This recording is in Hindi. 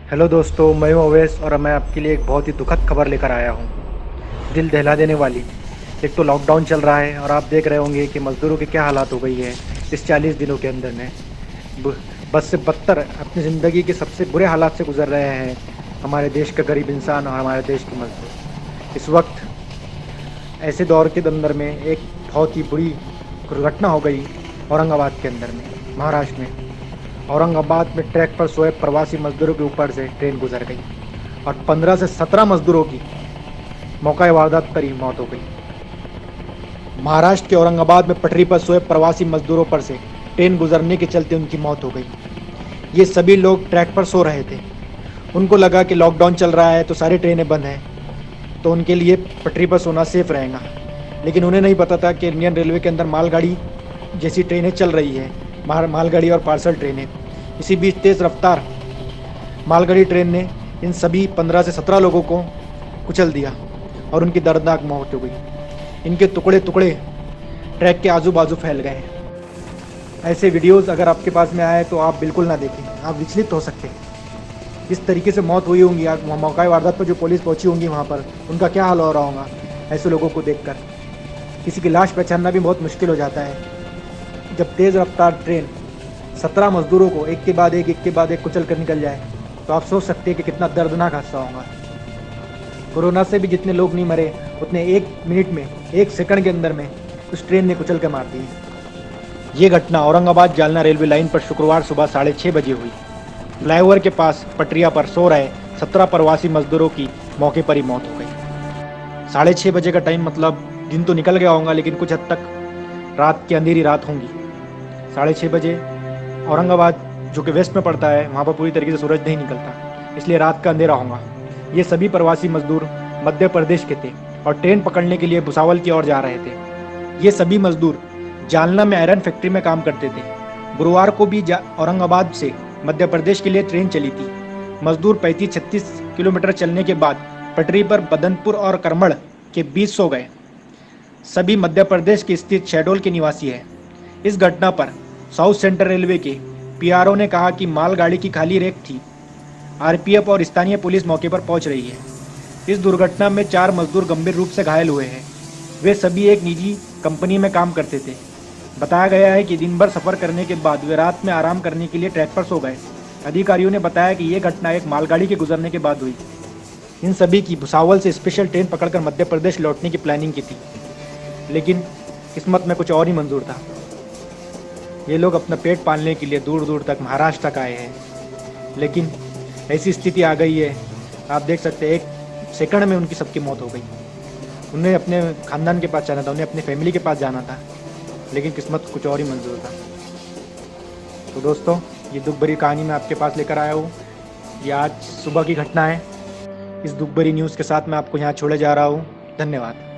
हेलो दोस्तों, मैं हूं अवैस और मैं आपके लिए एक बहुत ही दुखद खबर लेकर आया हूं। दिल दहला देने वाली। एक तो लॉकडाउन चल रहा है और आप देख रहे होंगे कि मज़दूरों की क्या हालात हो गई है इस 40 दिनों के अंदर में। ब बद से बदतर अपनी ज़िंदगी के सबसे बुरे हालात से गुज़र रहे हैं हमारे देश का गरीब इंसान और हमारे देश के मज़दूर। इस वक्त ऐसे दौर के अंदर में एक बहुत ही बुरी दुर्घटना हो गई औरंगाबाद के अंदर में, महाराष्ट्र में। औरंगाबाद में ट्रैक पर सोए प्रवासी मजदूरों के ऊपर से ट्रेन गुजर गई और 15 से 17 मजदूरों की मौका वारदात पर ही मौत हो गई। महाराष्ट्र के औरंगाबाद में पटरी पर सोए प्रवासी मजदूरों पर से ट्रेन गुजरने के चलते उनकी मौत हो गई। ये सभी लोग ट्रैक पर सो रहे थे। उनको लगा कि लॉकडाउन चल रहा है तो सारी ट्रेनें बंद हैं, तो उनके लिए पटरी पर सोना सेफ रहेगा। लेकिन उन्हें नहीं पता था कि इंडियन रेलवे के अंदर मालगाड़ी जैसी ट्रेनें चल रही है, मालगाड़ी और पार्सल ट्रेनें। इसी बीच तेज़ रफ्तार मालगाड़ी ट्रेन ने इन सभी 15 से 17 लोगों को कुचल दिया और उनकी दर्दनाक मौत हो गई। इनके टुकड़े टुकड़े ट्रैक के आजू बाजू फैल गए। ऐसे वीडियोस अगर आपके पास में आए तो आप बिल्कुल ना देखें, आप विचलित हो सकते हैं। इस तरीके से मौत हुई होंगी, मौका वारदात पर जो पुलिस पहुंची होंगी वहाँ पर, उनका क्या हाल हो रहा होगा ऐसे लोगों को देखकर। किसी की लाश पहचानना भी बहुत मुश्किल हो जाता है जब तेज़ रफ्तार ट्रेन 17 मजदूरों को एक के बाद एक कुचल कर निकल जाए। तो आप सोच सकते हैं कि कितना दर्दनाक हादसा होगा। कोरोना से भी जितने लोग नहीं मरे उतने 1 मिनट में, 1 सेकंड के अंदर में उस ट्रेन ने कुचल कर मार दी। ये घटना औरंगाबाद जालना रेलवे लाइन पर शुक्रवार सुबह 6:30 बजे हुई। फ्लाईओवर के पास पटरिया पर सो रहे 17 प्रवासी मजदूरों की मौके पर ही मौत हो गई। 6:30 बजे का टाइम मतलब दिन तो निकल गया होगा, लेकिन कुछ हद तक रात की अंधेरी रात होंगी। 6:30 बजे औरंगाबाद जो कि वेस्ट में पड़ता है, वहाँ पर पूरी तरीके से सूरज नहीं निकलता, इसलिए रात का अंधेरा होगा। ये सभी प्रवासी मजदूर मध्य प्रदेश के थे और ट्रेन पकड़ने के लिए भुसावल की ओर जा रहे थे। ये सभी मजदूर जालना में आयरन फैक्ट्री में काम करते थे। गुरुवार को भी औरंगाबाद से मध्य प्रदेश के लिए ट्रेन चली थी। मजदूर 35-36 किलोमीटर चलने के बाद पटरी पर बदनपुर और करमड़ के बीच सो गए। सभी मध्य प्रदेश के स्थित शहडोल के निवासी हैं। इस घटना पर साउथ सेंट्रल रेलवे के पीआरओ ने कहा कि मालगाड़ी की खाली रेक थी। आरपीएफ और स्थानीय पुलिस मौके पर पहुंच रही है। इस दुर्घटना में 4 मजदूर गंभीर रूप से घायल हुए हैं। वे सभी एक निजी कंपनी में काम करते थे। बताया गया है कि दिन भर सफर करने के बाद वे रात में आराम करने के लिए ट्रैक पर सो गए। अधिकारियों ने बताया कि यह घटना एक मालगाड़ी के गुजरने के बाद हुई। इन सभी की भुसावल से स्पेशल ट्रेन पकड़कर मध्य प्रदेश लौटने की प्लानिंग की थी, लेकिन किस्मत में कुछ और ही मंजूर था। ये लोग अपना पेट पालने के लिए दूर दूर तक महाराष्ट्र तक आए हैं, लेकिन ऐसी स्थिति आ गई है, आप देख सकते हैं 1 सेकंड में उनकी सबकी मौत हो गई। उन्हें अपने खानदान के पास जाना था, उन्हें अपने फैमिली के पास जाना था, लेकिन किस्मत कुछ और ही मंजूर था। तो दोस्तों, ये दुख भरी कहानी मैं आपके पास लेकर आया हूँ। ये आज सुबह की घटना है। इस दुख भरी न्यूज़ के साथ मैं आपको यहाँ छोड़े जा रहा हूँ। धन्यवाद।